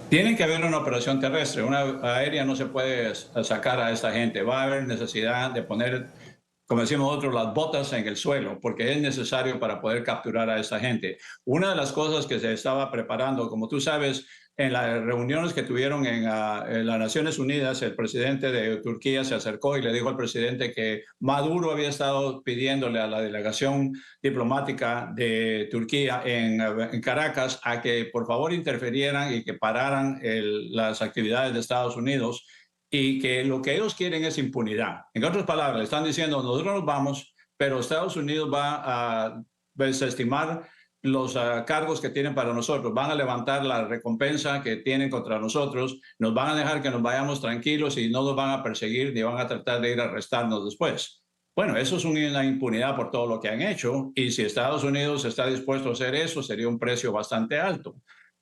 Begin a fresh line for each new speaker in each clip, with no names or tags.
Tiene que haber una operación terrestre, una aérea no se puede sacar a esta gente. Va a haber necesidad de poner, como decimos nosotros, las botas en el suelo, porque es necesario para poder capturar a esta gente. Una de las cosas que se estaba preparando, como tú sabes, en las reuniones que tuvieron en las Naciones Unidas, el presidente de Turquía se acercó y le dijo al presidente que Maduro había estado pidiéndole a la delegación diplomática de Turquía en Caracas a que por favor interferieran y que pararan las actividades de Estados Unidos y que lo que ellos quieren es impunidad. En otras palabras, le están diciendo, nosotros nos vamos, pero Estados Unidos va a desestimar los cargos que tienen para nosotros, van a levantar la recompensa que tienen contra nosotros, nos van a dejar que nos vayamos tranquilos y no nos van a perseguir ni van a tratar de ir a arrestarnos después. Bueno, eso es una impunidad por todo lo que han hecho y si Estados Unidos está dispuesto a hacer eso, sería un precio bastante alto.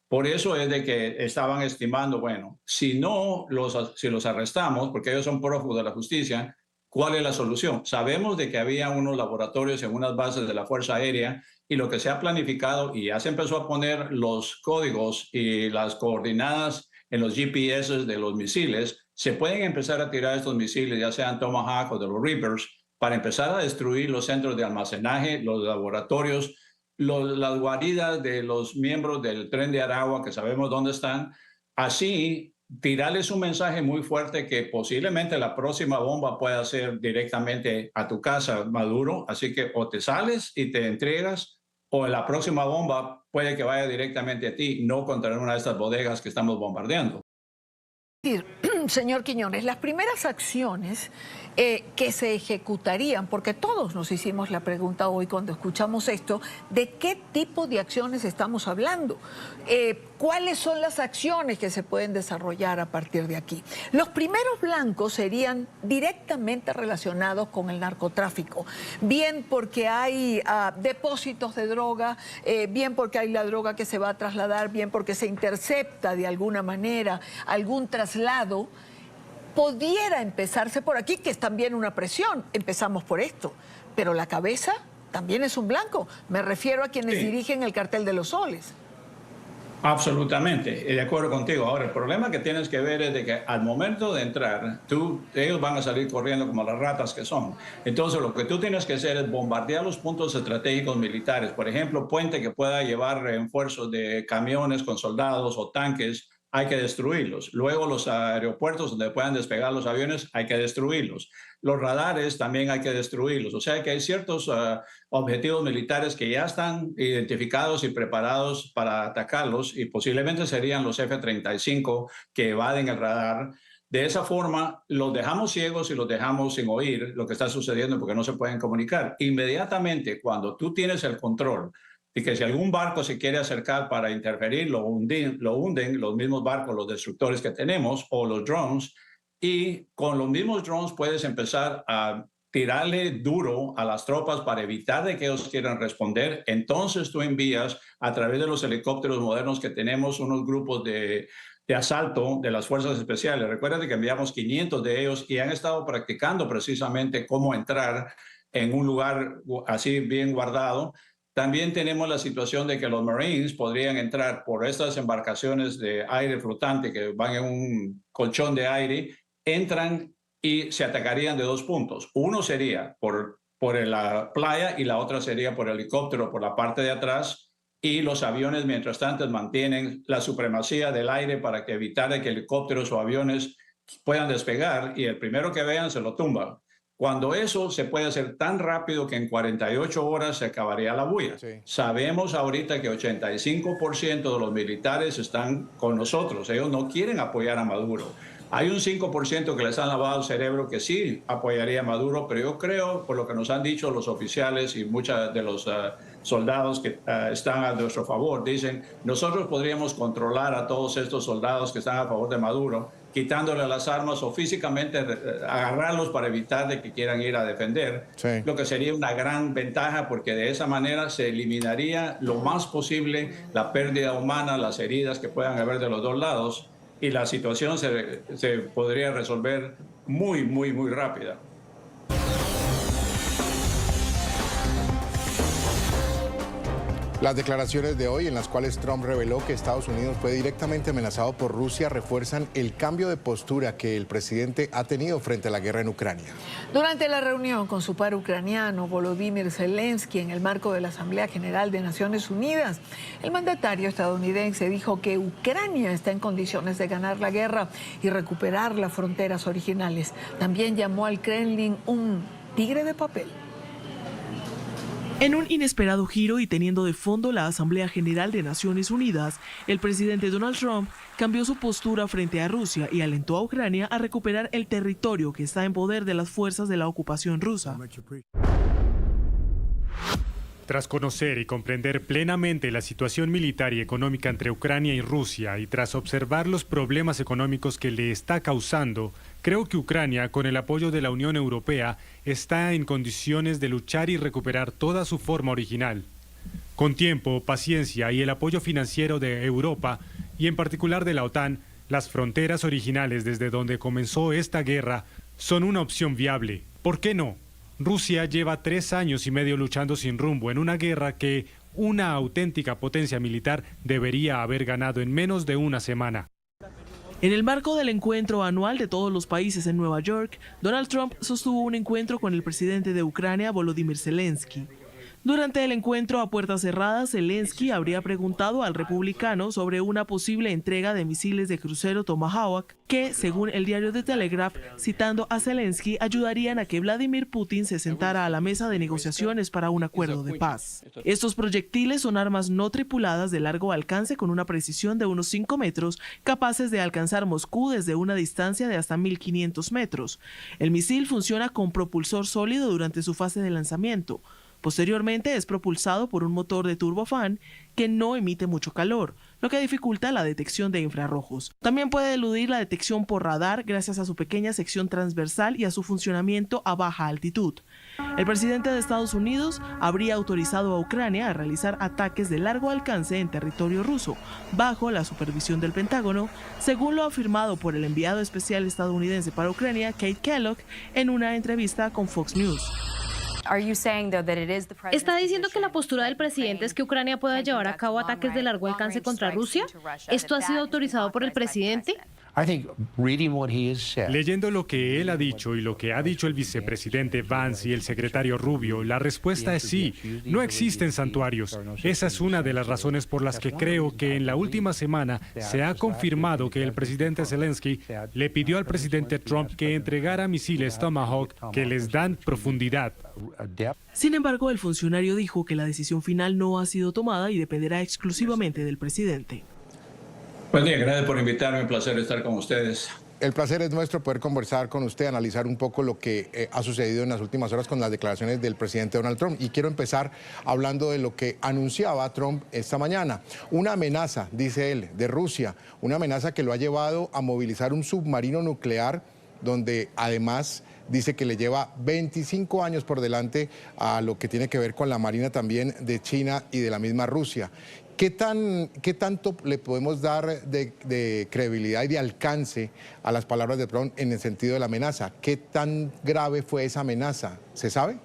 Por eso es de que estaban estimando, bueno, si los arrestamos, porque ellos son prófugos de la justicia, ¿cuál es la solución? Sabemos de que había unos laboratorios en unas bases de la Fuerza Aérea y lo que se ha planificado y ya se empezó a poner los códigos y las coordenadas en los GPS de los misiles, se pueden empezar a tirar estos misiles, ya sean Tomahawk o de los Reapers, para empezar a destruir los centros de almacenaje, los laboratorios, las guaridas de los miembros del Tren de Aragua, que sabemos dónde están. Así, tirarles un mensaje muy fuerte que posiblemente la próxima bomba pueda ser directamente a tu casa, Maduro. Así que o te sales y te entregas, o la próxima bomba puede que vaya directamente a ti, no contra una de estas bodegas que estamos bombardeando.
Señor Quiñones, las primeras acciones que se ejecutarían, porque todos nos hicimos la pregunta hoy cuando escuchamos esto, ¿de qué tipo de acciones estamos hablando? ¿Cuáles son las acciones que se pueden desarrollar a partir de aquí? Los primeros blancos serían directamente relacionados con el narcotráfico, bien porque hay depósitos de droga, bien porque hay la droga que se va a trasladar, bien porque se intercepta de alguna manera algún traslado. Pudiera empezarse por aquí, que es también una presión, empezamos por esto, pero la cabeza también es un blanco. Me refiero a quienes dirigen el Cartel de los Soles.
Absolutamente, de acuerdo contigo. Ahora, el problema que tienes que ver es de que al momento de entrar, ellos van a salir corriendo como las ratas que son. Entonces, lo que tú tienes que hacer es bombardear los puntos estratégicos militares. Por ejemplo, puente que pueda llevar refuerzos de camiones con soldados o tanques, hay que destruirlos. Luego, los aeropuertos donde puedan despegar los aviones, hay que destruirlos. Los radares también hay que destruirlos. O sea que hay ciertos objetivos militares que ya están identificados y preparados para atacarlos y posiblemente serían los F-35 que evaden el radar. De esa forma, los dejamos ciegos y los dejamos sin oír lo que está sucediendo porque no se pueden comunicar. Inmediatamente, cuando tú tienes el control y que si algún barco se quiere acercar para interferir, lo hunden los mismos barcos, los destructores que tenemos o los drones, y con los mismos drones puedes empezar a tirarle duro a las tropas para evitar de que ellos quieran responder. Entonces tú envías a través de los helicópteros modernos que tenemos unos grupos de asalto de las fuerzas especiales. Recuerda que enviamos 500 de ellos y han estado practicando precisamente cómo entrar en un lugar así bien guardado. También tenemos la situación de que los Marines podrían entrar por estas embarcaciones de aire flotante que van en un colchón de aire, entran y se atacarían de dos puntos. Uno sería por la playa y la otra sería por helicóptero por la parte de atrás y los aviones mientras tanto mantienen la supremacía del aire para que evitar que helicópteros o aviones puedan despegar y el primero que vean se lo tumba. Cuando eso se puede hacer tan rápido que en 48 horas se acabaría la bulla.
Sí.
Sabemos ahorita que 85% de los militares están con nosotros. Ellos no quieren apoyar a Maduro. Hay un 5% que les han lavado el cerebro que sí apoyaría a Maduro, pero yo creo, por lo que nos han dicho los oficiales y muchos de los soldados que están a nuestro favor, dicen, nosotros podríamos controlar a todos estos soldados que están a favor de Maduro, quitándole las armas o físicamente agarrarlos para evitar de que quieran ir a defender,
Sí.
lo que sería una gran ventaja porque de esa manera se eliminaría lo más posible la pérdida humana, las heridas que puedan haber de los dos lados y la situación se podría resolver muy rápida.
Las declaraciones de hoy, en las cuales Trump reveló que Estados Unidos fue directamente amenazado por Rusia, refuerzan el cambio de postura que el presidente ha tenido frente a la guerra en Ucrania.
Durante la reunión con su par ucraniano, Volodymyr Zelensky, en el marco de la Asamblea General de Naciones Unidas, el mandatario estadounidense dijo que Ucrania está en condiciones de ganar la guerra y recuperar las fronteras originales. También llamó al Kremlin un tigre de papel.
En un inesperado giro y teniendo de fondo la Asamblea General de Naciones Unidas, el presidente Donald Trump cambió su postura frente a Rusia y alentó a Ucrania a recuperar el territorio que está en poder de las fuerzas de la ocupación rusa.
Tras conocer y comprender plenamente la situación militar y económica entre Ucrania y Rusia y tras observar los problemas económicos que le está causando, creo que Ucrania, con el apoyo de la Unión Europea, está en condiciones de luchar y recuperar toda su forma original. Con tiempo, paciencia y el apoyo financiero de Europa, y en particular de la OTAN, las fronteras originales desde donde comenzó esta guerra son una opción viable. ¿Por qué no? Rusia lleva 3 años y medio luchando sin rumbo en una guerra que una auténtica potencia militar debería haber ganado en menos de una semana.
En el marco del encuentro anual de todos los países en Nueva York, Donald Trump sostuvo un encuentro con el presidente de Ucrania, Volodymyr Zelensky. Durante el encuentro a puertas cerradas, Zelensky habría preguntado al republicano sobre una posible entrega de misiles de crucero Tomahawk que, según el diario The Telegraph, citando a Zelensky, ayudarían a que Vladimir Putin se sentara a la mesa de negociaciones para un acuerdo de paz. Estos proyectiles son armas no tripuladas de largo alcance con una precisión de unos 5 metros, capaces de alcanzar Moscú desde una distancia de hasta 1.500 metros. El misil funciona con propulsor sólido durante su fase de lanzamiento. Posteriormente es propulsado por un motor de turbofán que no emite mucho calor, lo que dificulta la detección de infrarrojos. También puede eludir la detección por radar gracias a su pequeña sección transversal y a su funcionamiento a baja altitud. El presidente de Estados Unidos habría autorizado a Ucrania a realizar ataques de largo alcance en territorio ruso, bajo la supervisión del Pentágono, según lo afirmado por el enviado especial estadounidense para Ucrania, Kate Kellogg, en una entrevista con Fox News.
¿Está diciendo que la postura del presidente es que Ucrania pueda llevar a cabo ataques de largo alcance contra Rusia? ¿Esto ha sido autorizado por el presidente?
Leyendo lo que él ha dicho y lo que ha dicho el vicepresidente Vance y el secretario Rubio, la respuesta es sí. No existen santuarios. Esa es una de las razones por las que creo que en la última semana se ha confirmado que el presidente Zelensky le pidió al presidente Trump que entregara misiles Tomahawk que les dan profundidad.
Sin embargo, el funcionario dijo que la decisión final no ha sido tomada y dependerá exclusivamente del presidente.
Buen día, gracias por invitarme, un placer estar con ustedes.
El placer es nuestro poder conversar con usted, analizar un poco lo que ha sucedido en las últimas horas con las declaraciones del presidente Donald Trump. Y quiero empezar hablando de lo que anunciaba Trump esta mañana. Una amenaza, dice él, de Rusia, una amenaza que lo ha llevado a movilizar un submarino nuclear, donde además dice que le lleva 25 años por delante a lo que tiene que ver con la marina también de China y de la misma Rusia. ¿Qué tanto le podemos dar de credibilidad y de alcance a las palabras de Trump en el sentido de la amenaza? ¿Qué tan grave fue esa amenaza? ¿Se sabe?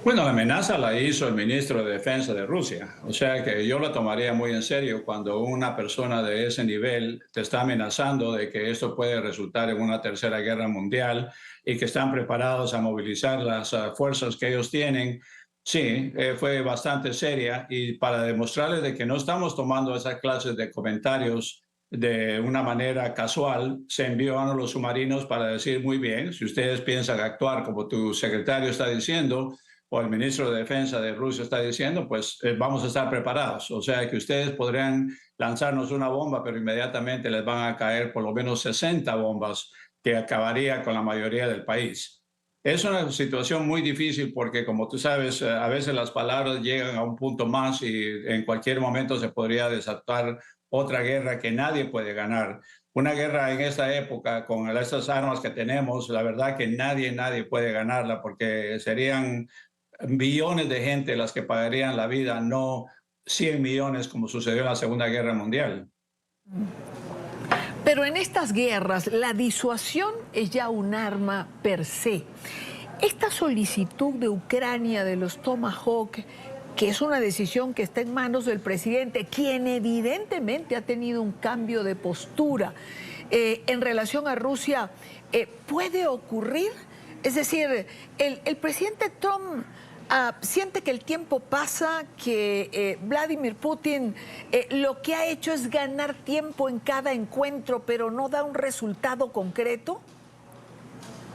Bueno, la amenaza la hizo el ministro de Defensa de Rusia. O sea que yo la tomaría muy en serio cuando una persona de ese nivel te está amenazando de que esto puede resultar en una tercera guerra mundial y que están preparados a movilizar las fuerzas que ellos tienen. Sí, fue bastante seria y para demostrarles de que no estamos tomando esas clases de comentarios de una manera casual, se envió a los submarinos para decir muy bien, si ustedes piensan actuar como tu secretario está diciendo o el ministro de Defensa de Rusia está diciendo, pues vamos a estar preparados. O sea que ustedes podrían lanzarnos una bomba, pero inmediatamente les van a caer por lo menos 60 bombas que acabaría con la mayoría del país. Es una situación muy difícil porque, como tú sabes, a veces las palabras llegan a un punto más y en cualquier momento se podría desatar otra guerra que nadie puede ganar. Una guerra en esta época, con estas armas que tenemos, la verdad que nadie puede ganarla porque serían billones de gente las que pagarían la vida, no 100 millones como sucedió en la Segunda Guerra Mundial.
Pero en estas guerras la disuasión es ya un arma per se. Esta solicitud de Ucrania de los Tomahawk, que es una decisión que está en manos del presidente, quien evidentemente ha tenido un cambio de postura en relación a Rusia, ¿puede ocurrir? Es decir, el presidente Trump siente que el tiempo pasa, que Vladimir Putin lo que ha hecho es ganar tiempo en cada encuentro, pero no da un resultado concreto.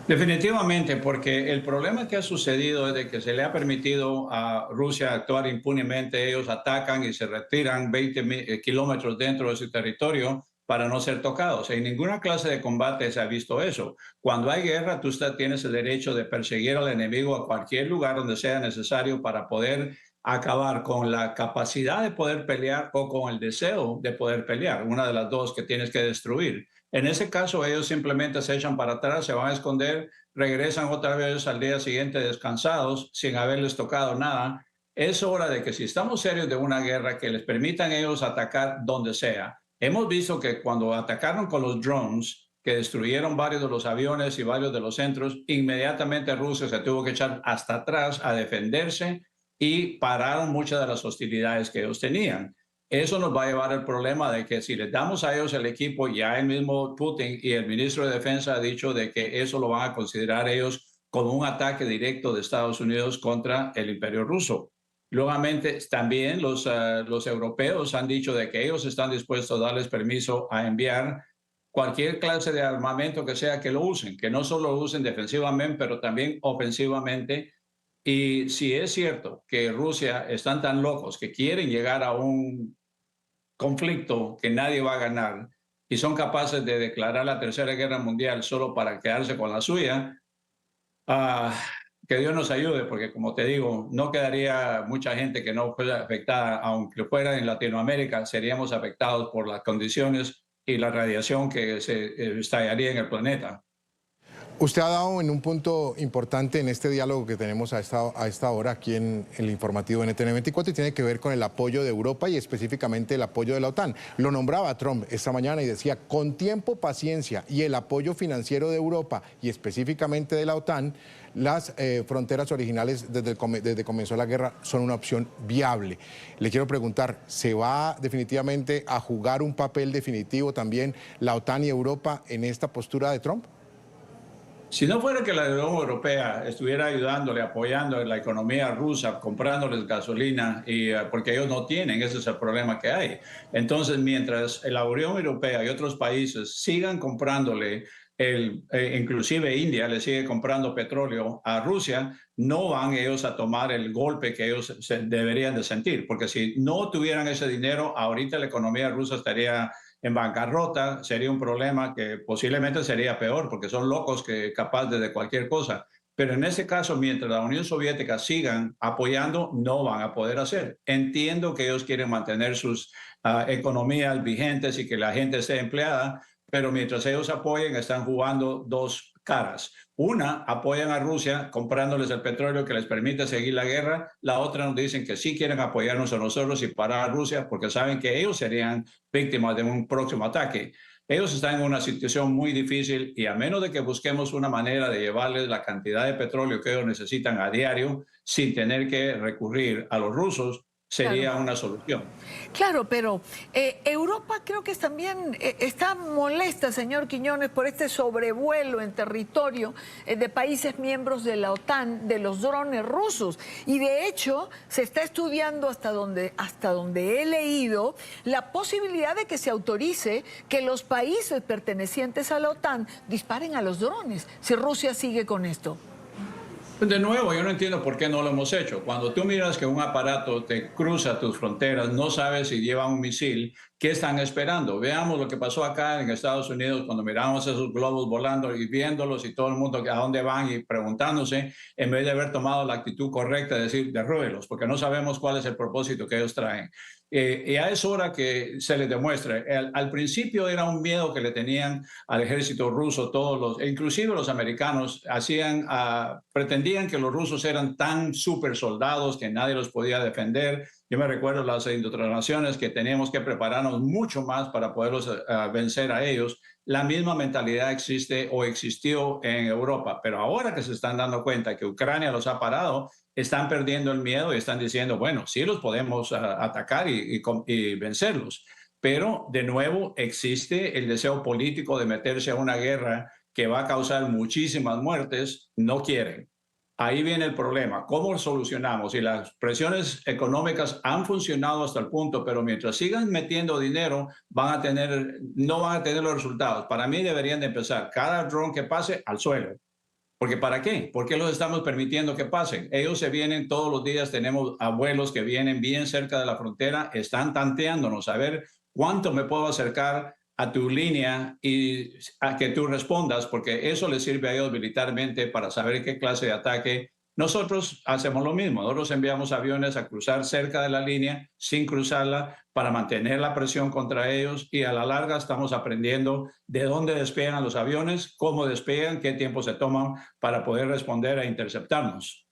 Definitivamente, porque el problema que ha sucedido es de que se le ha permitido a Rusia actuar impunemente. Ellos atacan y se retiran 20 kilómetros dentro de su territorio para no ser tocados. En ninguna clase de combate se ha visto eso. Cuando hay guerra, tú tienes el derecho de perseguir al enemigo a cualquier lugar donde sea necesario para poder acabar con la capacidad de poder pelear o con el deseo de poder pelear, una de las dos que tienes que destruir. En ese caso, ellos simplemente se echan para atrás, se van a esconder, regresan otra vez al día siguiente descansados, sin haberles tocado nada. Es hora de que si estamos serios de una guerra, que les permitan ellos atacar donde sea. Hemos visto que cuando atacaron con los drones, que destruyeron varios de los aviones y varios de los centros, inmediatamente Rusia se tuvo que echar hasta atrás a defenderse y pararon muchas de las hostilidades que ellos tenían. Eso nos va a llevar al problema de que si les damos a ellos el equipo, ya el mismo Putin y el ministro de Defensa ha dicho de que eso lo van a considerar ellos como un ataque directo de Estados Unidos contra el imperio ruso. Nuevamente, también los europeos han dicho de que ellos están dispuestos a darles permiso a enviar cualquier clase de armamento que sea que lo usen, que no solo lo usen defensivamente, pero también ofensivamente. Y si es cierto que Rusia están tan locos que quieren llegar a un conflicto que nadie va a ganar y son capaces de declarar la Tercera Guerra Mundial solo para quedarse con la suya, que Dios nos ayude, porque como te digo, no quedaría mucha gente que no fuera afectada, aunque fuera en Latinoamérica, seríamos afectados por las condiciones y la radiación que se estallaría en el planeta.
Usted ha dado en un punto importante en este diálogo que tenemos a esta hora aquí en el informativo NTN24 y tiene que ver con el apoyo de Europa y específicamente el apoyo de la OTAN. Lo nombraba Trump esta mañana y decía, con tiempo, paciencia y el apoyo financiero de Europa y específicamente de la OTAN, las fronteras originales desde que comenzó la guerra son una opción viable. Le quiero preguntar, ¿se va definitivamente a jugar un papel definitivo también la OTAN y Europa en esta postura de Trump?
Si no fuera que la Unión Europea estuviera ayudándole, apoyando la economía rusa, comprándoles gasolina, porque ellos no tienen, ese es el problema que hay. Entonces, mientras la Unión Europea y otros países sigan comprándole, inclusive India le sigue comprando petróleo a Rusia, no van ellos a tomar el golpe que ellos deberían de sentir, porque si no tuvieran ese dinero, ahorita la economía rusa estaría en bancarrota, sería un problema que posiblemente sería peor porque son locos que capaces de cualquier cosa. Pero en ese caso, mientras la Unión Soviética sigan apoyando, no van a poder hacer. Entiendo que ellos quieren mantener sus economías vigentes y que la gente esté empleada, pero mientras ellos apoyen, están jugando dos caras. Una, apoyan a Rusia comprándoles el petróleo que les permite seguir la guerra. La otra nos dicen que sí quieren apoyarnos a nosotros y parar a Rusia porque saben que ellos serían víctimas de un próximo ataque. Ellos están en una situación muy difícil y a menos de que busquemos una manera de llevarles la cantidad de petróleo que ellos necesitan a diario sin tener que recurrir a los rusos, sería
claro.
Una solución.
Claro, pero Europa creo que también está molesta, señor Quiñones, por este sobrevuelo en territorio de países miembros de la OTAN de los drones rusos. Y de hecho se está estudiando hasta donde he leído la posibilidad de que se autorice que los países pertenecientes a la OTAN disparen a los drones si Rusia sigue con esto.
De nuevo, yo no entiendo por qué no lo hemos hecho. Cuando tú miras que un aparato te cruza tus fronteras, no sabes si lleva un misil, ¿qué están esperando? Veamos lo que pasó acá en Estados Unidos cuando miramos esos globos volando y viéndolos y todo el mundo a dónde van y preguntándose, en vez de haber tomado la actitud correcta de decir, derrúbelos, porque no sabemos cuál es el propósito que ellos traen. Ya es hora que se les demuestre. Al principio era un miedo que le tenían al ejército ruso, inclusive los americanos, pretendían que los rusos eran tan super soldados que nadie los podía defender. Yo me recuerdo las indoctrinaciones que teníamos que prepararnos mucho más para poderlos vencer a ellos. La misma mentalidad existe o existió en Europa, pero ahora que se están dando cuenta que Ucrania los ha parado, están perdiendo el miedo y están diciendo, bueno, sí los podemos atacar y vencerlos. Pero, de nuevo, existe el deseo político de meterse a una guerra que va a causar muchísimas muertes. No quieren. Ahí viene el problema. ¿Cómo solucionamos? Y las presiones económicas han funcionado hasta el punto, pero mientras sigan metiendo dinero, no van a tener los resultados. Para mí deberían de empezar cada dron que pase al suelo. Porque ¿para qué? ¿Por qué los estamos permitiendo que pasen? Ellos se vienen todos los días, tenemos abuelos que vienen bien cerca de la frontera, están tanteándonos a ver cuánto me puedo acercar a tu línea y a que tú respondas, porque eso les sirve a ellos militarmente para saber qué clase de ataque. Nosotros hacemos lo mismo, nosotros enviamos aviones a cruzar cerca de la línea sin cruzarla para mantener la presión contra ellos y a la larga estamos aprendiendo de dónde despegan los aviones, cómo despegan, qué tiempo se toman para poder responder e interceptarnos.